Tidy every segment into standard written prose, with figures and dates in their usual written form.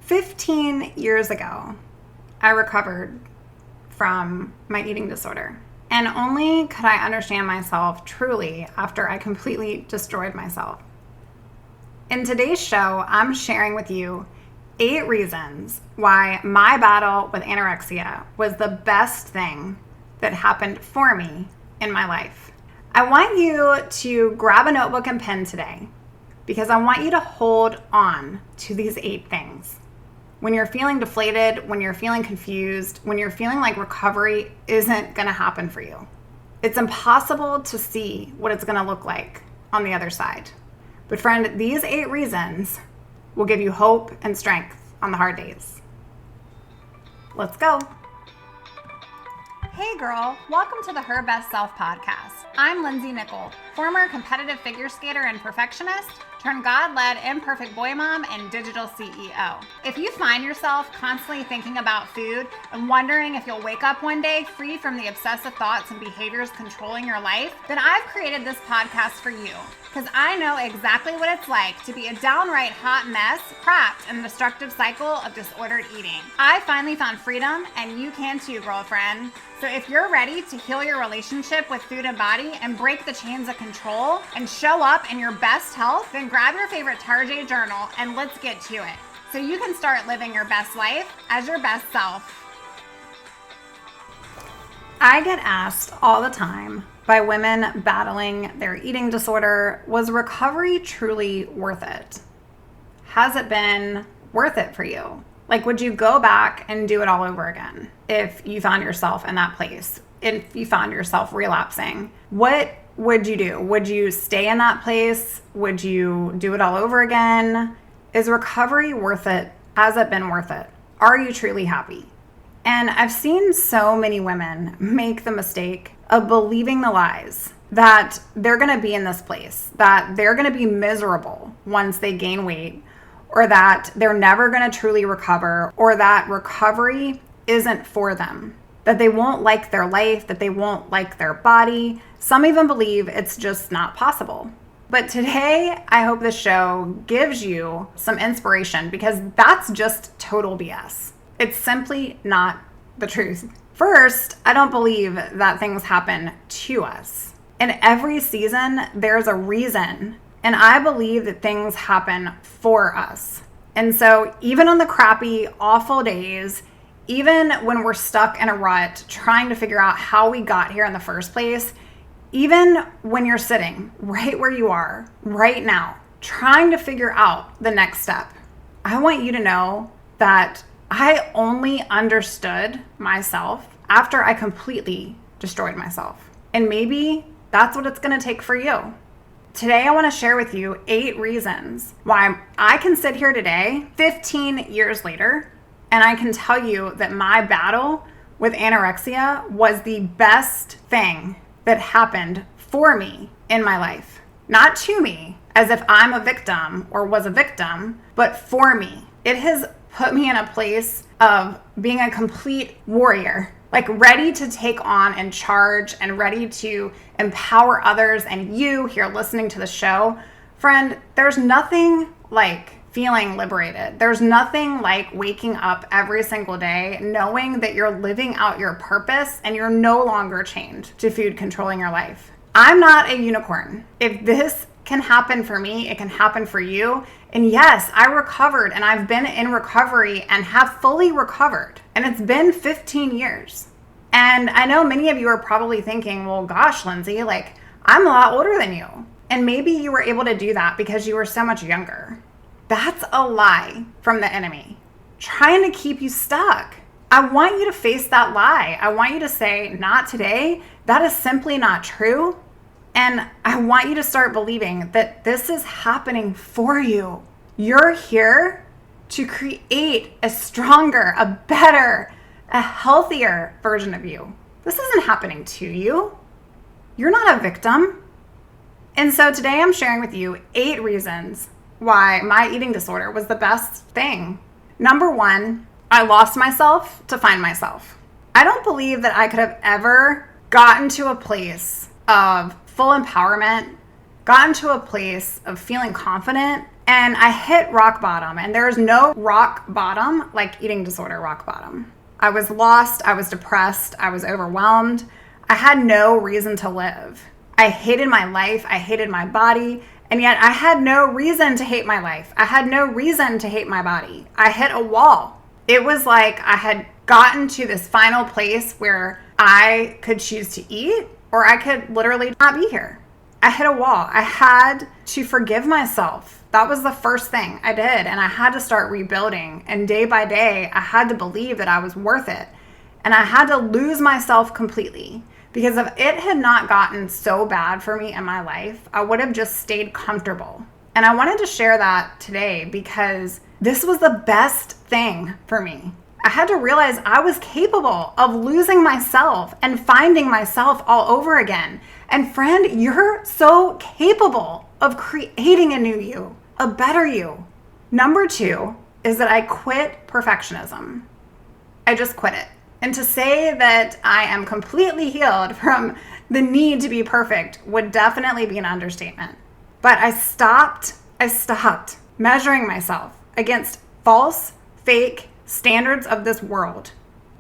15 years ago, I recovered from my eating disorder. And only could I understand myself truly after I completely destroyed myself. In today's show, I'm sharing with you 8 reasons why my battle with anorexia was the best thing that happened for me in my life. I want you to grab a notebook and pen today because I want you to hold on to these 8 things. When you're feeling deflated, when you're feeling confused, when you're feeling like recovery isn't going to happen for you. It's impossible to see what it's going to look like on the other side. But friend, these 8 reasons will give you hope and strength on the hard days. Let's go. Hey girl, welcome to the Her Best Self podcast. I'm Lindsay Nickel, former competitive figure skater and perfectionist, turned God-led imperfect boy mom and digital CEO. If you find yourself constantly thinking about food and wondering if you'll wake up one day free from the obsessive thoughts and behaviors controlling your life, then I've created this podcast for you because I know exactly what it's like to be a downright hot mess trapped in a destructive cycle of disordered eating. I finally found freedom, and you can too, girlfriend. So if you're ready to heal your relationship with food and body and break the chains of control and show up in your best health, then grab your favorite Tarjay journal and let's get to it so you can start living your best life as your best self. I get asked all the time by women battling their eating disorder, was recovery truly worth it? Has it been worth it for you? Like, would you go back and do it all over again if you found yourself in that place? If you found yourself relapsing, what would you do? Would you stay in that place? Would you do it all over again? Is recovery worth it? Has it been worth it? Are you truly happy? And I've seen so many women make the mistake of believing the lies that they're going to be in this place, that they're going to be miserable once they gain weight, or that they're never going to truly recover, or that recovery isn't for them, that they won't like their life, that they won't like their body. Some even believe it's just not possible. But today, I hope this show gives you some inspiration because that's just total BS. It's simply not the truth. First, I don't believe that things happen to us. In every season, there's a reason. And I believe that things happen for us. And so even on the crappy, awful days, even when we're stuck in a rut trying to figure out how we got here in the first place, even when you're sitting right where you are right now, trying to figure out the next step, I want you to know that I only understood myself after I completely destroyed myself. And maybe that's what it's going to take for you. Today, I want to share with you 8 reasons why I can sit here today, 15 years later, and I can tell you that my battle with anorexia was the best thing that happened for me in my life. Not to me, as if I'm a victim or was a victim, but for me. It has put me in a place of being a complete warrior, like ready to take on and charge and ready to empower others and you here listening to the show. Friend, there's nothing like feeling liberated. There's nothing like waking up every single day knowing that you're living out your purpose and you're no longer chained to food controlling your life. I'm not a unicorn. If this can happen for me, it can happen for you. And yes, I recovered and I've been in recovery and have fully recovered. And it's been 15 years. And I know many of you are probably thinking, well, gosh, Lindsay, like I'm a lot older than you. And maybe you were able to do that because you were so much younger. That's a lie from the enemy, trying to keep you stuck. I want you to face that lie. I want you to say, not today. That is simply not true. And I want you to start believing that this is happening for you. You're here to create a stronger, a better, a healthier version of you. This isn't happening to you. You're not a victim. And so today I'm sharing with you 8 reasons why my eating disorder was the best thing. Number 1, I lost myself to find myself. I don't believe that I could have ever gotten to a place of full empowerment, gotten to a place of feeling confident And I hit rock bottom, and there's no rock bottom like eating disorder rock bottom. I was lost, I was depressed, I was overwhelmed. I had no reason to live. I hated my life, I hated my body, and yet I had no reason to hate my life. I had no reason to hate my body. I hit a wall. It was like I had gotten to this final place where I could choose to eat or I could literally not be here. I hit a wall. I had to forgive myself. That was the first thing I did. And I had to start rebuilding. And day by day, I had to believe that I was worth it. And I had to lose myself completely. Because if it had not gotten so bad for me in my life, I would have just stayed comfortable. And I wanted to share that today because this was the best thing for me. I had to realize I was capable of losing myself and finding myself all over again. And friend, you're so capable of creating a new you, a better you. Number 2 is that I quit perfectionism. I just quit it. And to say that I am completely healed from the need to be perfect would definitely be an understatement. But I stopped measuring myself against false, fake standards of this world.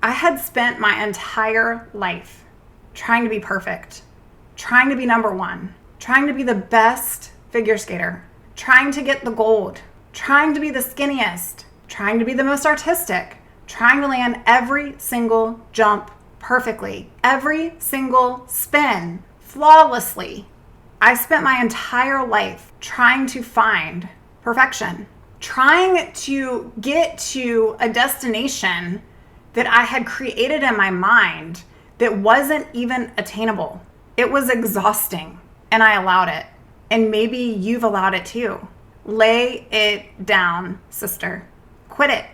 I had spent my entire life trying to be perfect, trying to be number 1, trying to be the best figure skater, trying to get the gold, trying to be the skinniest, trying to be the most artistic, trying to land every single jump perfectly, every single spin flawlessly. I spent my entire life trying to find perfection, trying to get to a destination that I had created in my mind that wasn't even attainable. It was exhausting, and I allowed it. And maybe you've allowed it too. Lay it down, sister. Quit it.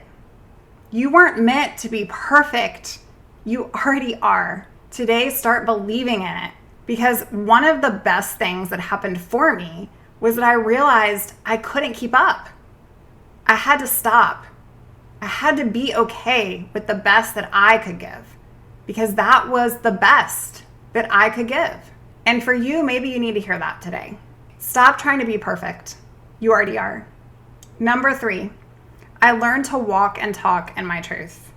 You weren't meant to be perfect. You already are. Today, start believing in it. Because one of the best things that happened for me was that I realized I couldn't keep up. I had to stop. I had to be okay with the best that I could give. Because that was the best that I could give. And for you, maybe you need to hear that today. Stop trying to be perfect. You already are. Number 3, I learned to walk and talk in my truth.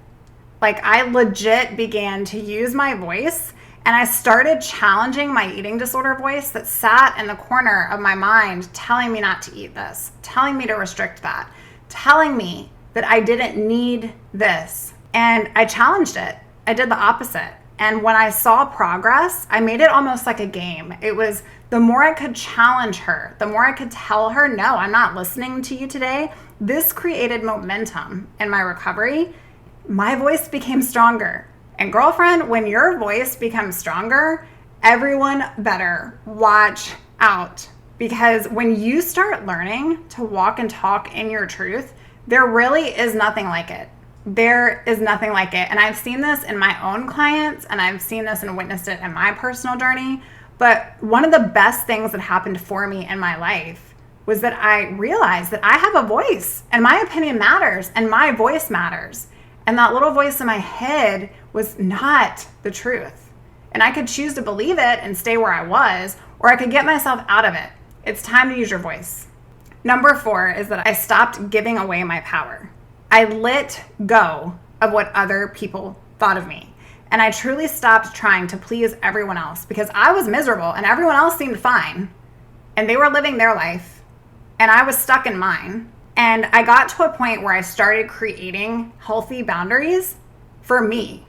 Like I legit began to use my voice and I started challenging my eating disorder voice that sat in the corner of my mind telling me not to eat this, telling me to restrict that, telling me that I didn't need this. And I challenged it. I did the opposite. And when I saw progress, I made it almost like a game. It was the more I could challenge her, the more I could tell her, no, I'm not listening to you today. This created momentum in my recovery. My voice became stronger. And girlfriend, when your voice becomes stronger, everyone better watch out. Because when you start learning to walk and talk in your truth, there really is nothing like it. There is nothing like it. And I've seen this in my own clients, and I've seen this and witnessed it in my personal journey. But one of the best things that happened for me in my life was that I realized that I have a voice, and my opinion matters, and my voice matters. And that little voice in my head was not the truth. And I could choose to believe it and stay where I was, or I could get myself out of it. It's time to use your voice. Number 4 is that I stopped giving away my power. I let go of what other people thought of me. And I truly stopped trying to please everyone else because I was miserable and everyone else seemed fine. And they were living their life. And I was stuck in mine. And I got to a point where I started creating healthy boundaries for me.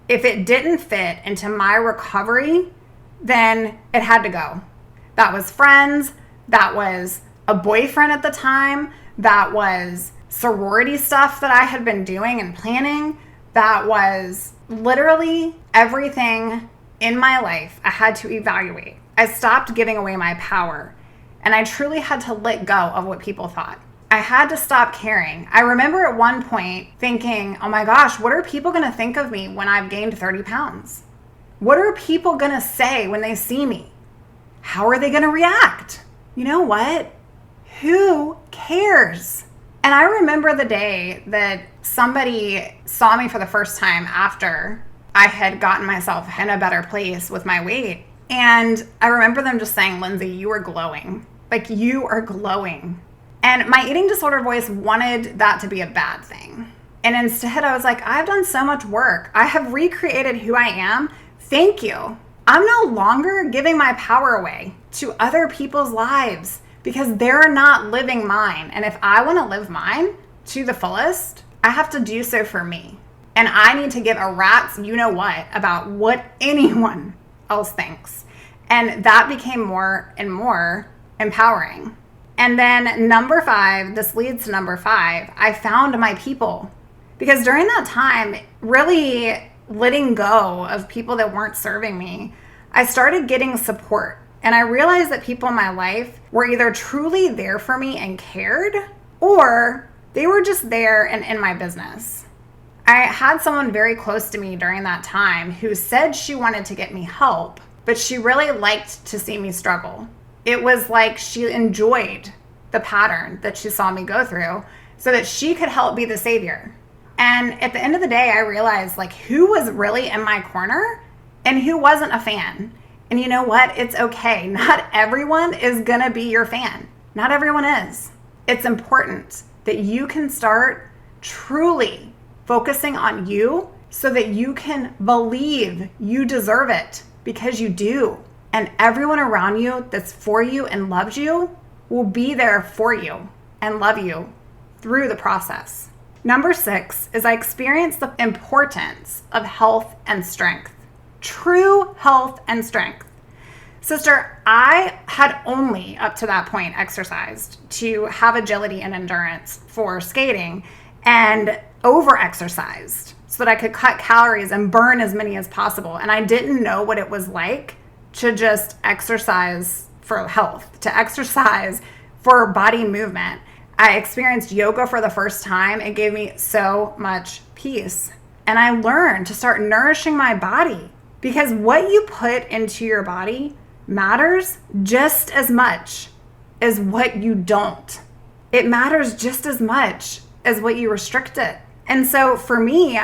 If it didn't fit into my recovery, then it had to go. That was friends. That was a boyfriend at the time. That was sorority stuff that I had been doing and planning. That was literally everything in my life I had to evaluate. I stopped giving away my power, and I truly had to let go of what people thought. I had to stop caring. I remember at one point thinking, oh my gosh, what are people going to think of me when I've gained 30 pounds? What are people going to say when they see me? How are they going to react? You know what? Who cares? And I remember the day that somebody saw me for the first time after I had gotten myself in a better place with my weight. And I remember them just saying, Lindsay, you are glowing. Like, you are glowing. And my eating disorder voice wanted that to be a bad thing. And instead I was like, I've done so much work. I have recreated who I am. Thank you. I'm no longer giving my power away to other people's lives because they're not living mine. And if I want to live mine to the fullest, I have to do so for me. And I need to give a rat's you know what about what anyone else thinks. And that became more and more empowering. And then number 5, this leads to number 5, I found my people. Because during that time, really letting go of people that weren't serving me, I started getting support. And I realized that people in my life were either truly there for me and cared, or they were just there and in my business. I had someone very close to me during that time who said she wanted to get me help, but she really liked to see me struggle. It was like she enjoyed the pattern that she saw me go through so that she could help be the savior. And at the end of the day, I realized like who was really in my corner and who wasn't a fan. And you know what? It's okay. Not everyone is gonna be your fan. Not everyone is. It's important that you can start truly focusing on you so that you can believe you deserve it, because you do. And everyone around you that's for you and loves you will be there for you and love you through the process. Number 6 is I experienced the importance of health and strength. True health and strength. Sister, I had only up to that point exercised to have agility and endurance for skating, and over-exercised so that I could cut calories and burn as many as possible. And I didn't know what it was like to just exercise for health, to exercise for body movement. I experienced yoga for the first time. It gave me so much peace. And I learned to start nourishing my body, because what you put into your body matters just as much as what you don't. It matters just as much as what you restrict it. And so for me,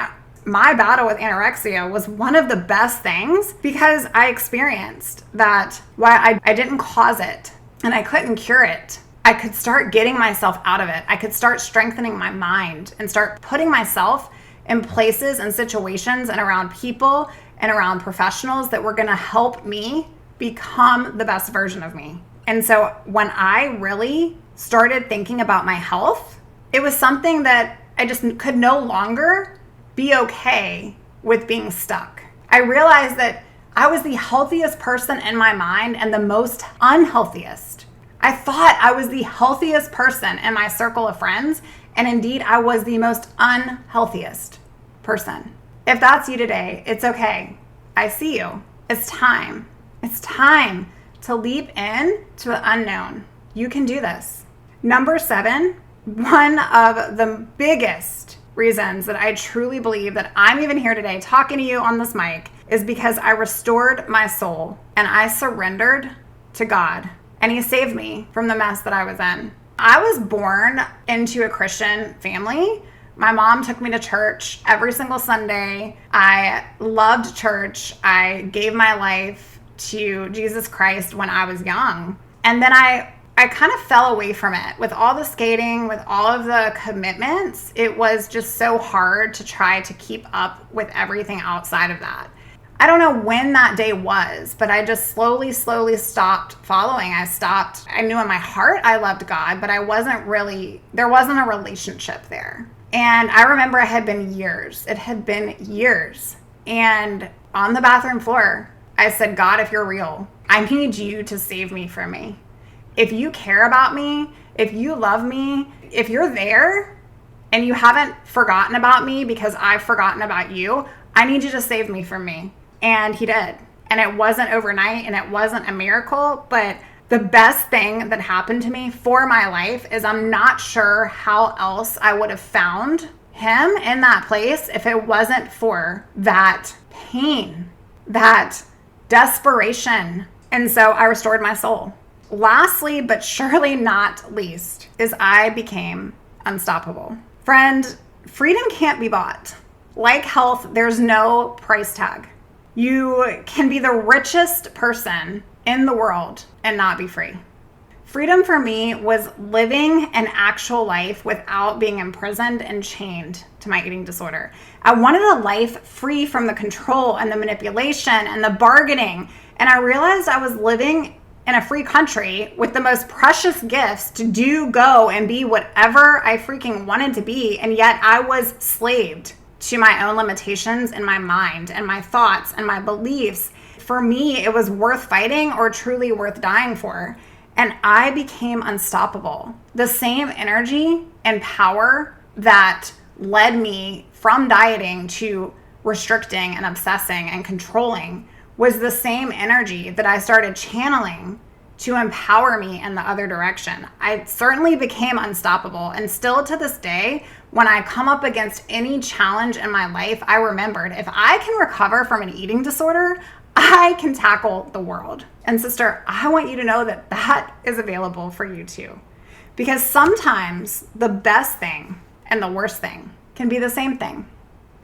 my battle with anorexia was one of the best things, because I experienced that while I didn't cause it and I couldn't cure it, I could start getting myself out of it. I could start strengthening my mind and start putting myself in places and situations and around people and around professionals that were going to help me become the best version of me. And so when I really started thinking about my health, it was something that I just could no longer be okay with being stuck. I realized that I was the healthiest person in my mind and the most unhealthiest. I thought I was the healthiest person in my circle of friends, and indeed I was the most unhealthiest person. If that's you today, it's okay. I see you. It's time. It's time to leap in to the unknown. You can do this. Number 7, one of the biggest reasons that I truly believe that I'm even here today talking to you on this mic is because I restored my soul and I surrendered to God, and He saved me from the mess that I was in. I was born into a Christian family. My mom took me to church every single Sunday. I loved church. I gave my life to Jesus Christ when I was young. And then I kind of fell away from it. With all the skating, with all of the commitments, it was just so hard to try to keep up with everything outside of that. I don't know when that day was, but I just slowly stopped following. I knew in my heart I loved God, but there wasn't a relationship there. And I remember it had been years. And on the bathroom floor, I said, God, if you're real, I need you to save me from me. If you care about me, if you love me, if you're there and you haven't forgotten about me because I've forgotten about you, I need you to save me from me. And He did. And it wasn't overnight and it wasn't a miracle, but the best thing that happened to me for my life is I'm not sure how else I would have found Him in that place if it wasn't for that pain, that desperation. And so I restored my soul. Lastly, but surely not least, is I became unstoppable. Friend, freedom can't be bought. Like health, there's no price tag. You can be the richest person in the world and not be free. Freedom for me was living an actual life without being imprisoned and chained to my eating disorder. I wanted a life free from the control and the manipulation and the bargaining. And I realized I was living in a free country with the most precious gifts to do, go, and be whatever I freaking wanted to be. And yet I was slaved to my own limitations in my mind and my thoughts and my beliefs. For me, it was worth fighting or truly worth dying for. And I became unstoppable. The same energy and power that led me from dieting to restricting and obsessing and controlling was the same energy that I started channeling to empower me in the other direction. I certainly became unstoppable. And still to this day, when I come up against any challenge in my life, I remembered if I can recover from an eating disorder, I can tackle the world. And sister, I want you to know that that is available for you too. Because sometimes the best thing and the worst thing can be the same thing.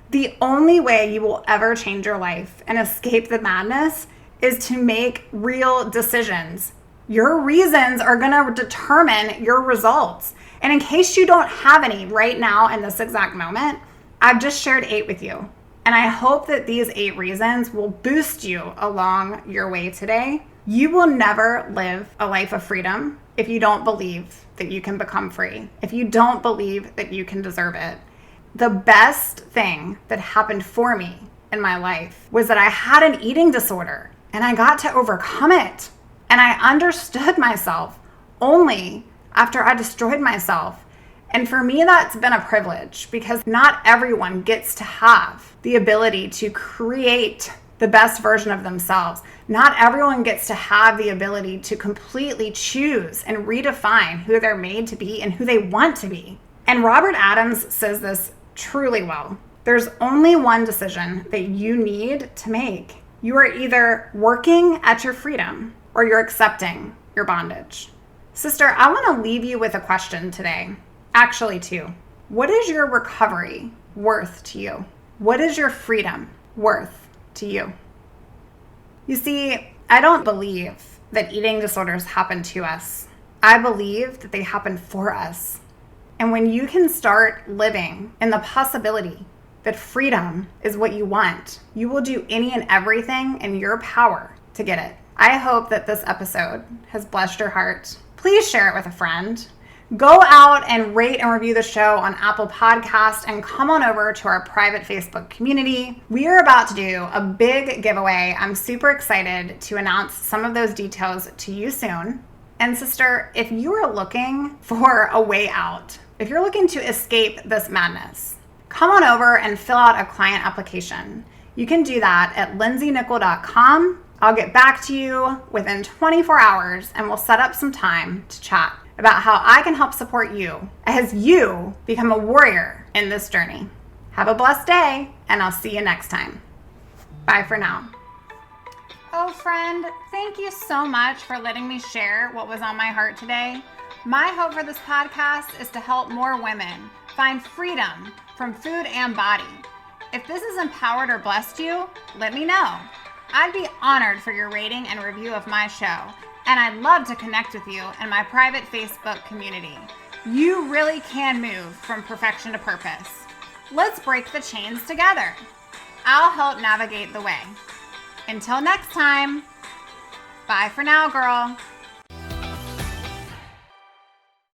The only way you will ever change your life and escape the madness is to make real decisions. Your reasons are going to determine your results. And in case you don't have any right now in this exact moment, I've just shared 8 with you. And I hope that these 8 reasons will boost you along your way today. You will never live a life of freedom if you don't believe that you can become free, if you don't believe that you can deserve it. The best thing that happened for me in my life was that I had an eating disorder and I got to overcome it. And I understood myself only after I destroyed myself. And for me, that's been a privilege because not everyone gets to have the ability to create the best version of themselves. Not everyone gets to have the ability to completely choose and redefine who they're made to be and who they want to be. And Robert Adams says this truly well. There's only one decision that you need to make. You are either working at your freedom or you're accepting your bondage. Sister, I want to leave you with a question today. Actually, 2. What is your recovery worth to you? What is your freedom worth to you? You see, I don't believe that eating disorders happen to us. I believe that they happen for us. And when you can start living in the possibility that freedom is what you want, you will do any and everything in your power to get it. I hope that this episode has blessed your heart. Please share it with a friend. Go out and rate and review the show on Apple Podcasts and come on over to our private Facebook community. We are about to do a big giveaway. I'm super excited to announce some of those details to you soon. And sister, if you are looking for a way out, if you're looking to escape this madness, come on over and fill out a client application. You can do that at lindsaynickel.com. I'll get back to you within 24 hours and we'll set up some time to chat about how I can help support you as you become a warrior in this journey. Have a blessed day, and I'll see you next time. Bye for now. Oh, friend, thank you so much for letting me share what was on my heart today. My hope for this podcast is to help more women find freedom from food and body. If this has empowered or blessed you, let me know. I'd be honored for your rating and review of my show. And I'd love to connect with you in my private Facebook community. You really can move from perfection to purpose. Let's break the chains together. I'll help navigate the way. Until next time, bye for now, girl.